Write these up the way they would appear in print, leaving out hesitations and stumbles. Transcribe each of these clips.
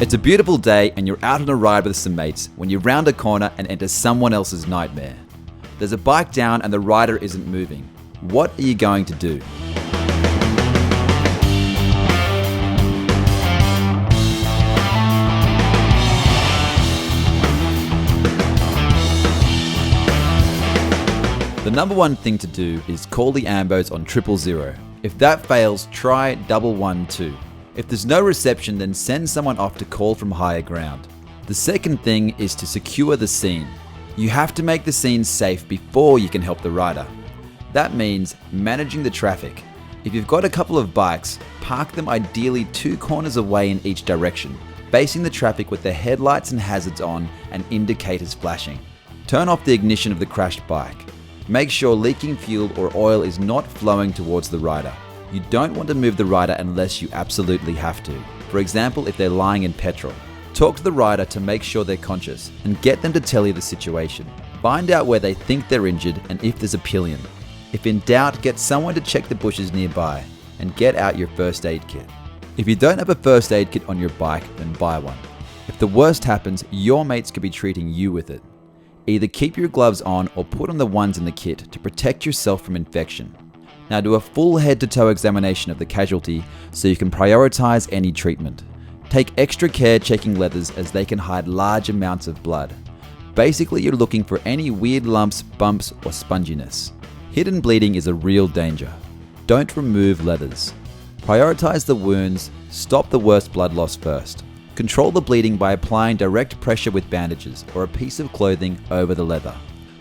It's a beautiful day and you're out on a ride with some mates when you round a corner and enter someone else's nightmare. There's a bike down and the rider isn't moving. What are you going to do? The number one thing to do is call the ambos on 000. If that fails, try 112. If there's no reception, then send someone off to call from higher ground. The second thing is to secure the scene. You have to make the scene safe before you can help the rider. That means managing the traffic. If you've got a couple of bikes, park them ideally 2 corners away in each direction, facing the traffic with the headlights and hazards on and indicators flashing. Turn off the ignition of the crashed bike. Make sure leaking fuel or oil is not flowing towards the rider. You don't want to move the rider unless you absolutely have to. For example, if they're lying in petrol. Talk to the rider to make sure they're conscious and get them to tell you the situation. Find out where they think they're injured and if there's a pillion. If in doubt, get someone to check the bushes nearby and get out your first aid kit. If you don't have a first aid kit on your bike, then buy one. If the worst happens, your mates could be treating you with it. Either keep your gloves on or put on the ones in the kit to protect yourself from infection. Now do a full head-to-toe examination of the casualty so you can prioritize any treatment. Take extra care checking leathers as they can hide large amounts of blood. Basically, you're looking for any weird lumps, bumps, or sponginess. Hidden bleeding is a real danger. Don't remove leathers. Prioritize the wounds, stop the worst blood loss first. Control the bleeding by applying direct pressure with bandages or a piece of clothing over the leather.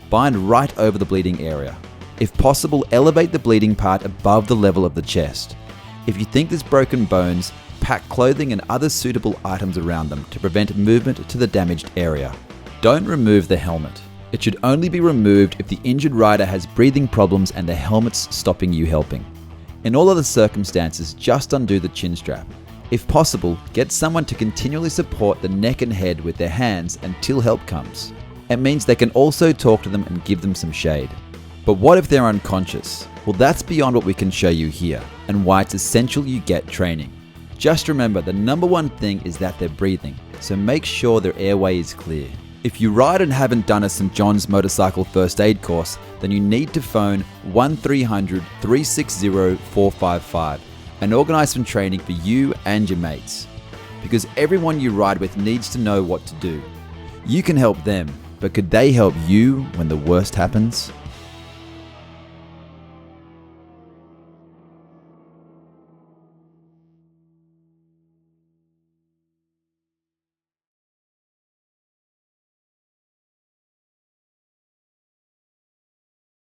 Bind right over the bleeding area. If possible, elevate the bleeding part above the level of the chest. If you think there's broken bones, pack clothing and other suitable items around them to prevent movement to the damaged area. Don't remove the helmet. It should only be removed if the injured rider has breathing problems and the helmet's stopping you helping. In all other circumstances, just undo the chin strap. If possible, get someone to continually support the neck and head with their hands until help comes. It means they can also talk to them and give them some shade. But what if they're unconscious? Well, that's beyond what we can show you here, and why it's essential you get training. Just remember, the number one thing is that they're breathing, so make sure their airway is clear. If you ride and haven't done a St. John's motorcycle first aid course, then you need to phone 1300 360 455 and organise some training for you and your mates. Because everyone you ride with needs to know what to do. You can help them, but could they help you when the worst happens?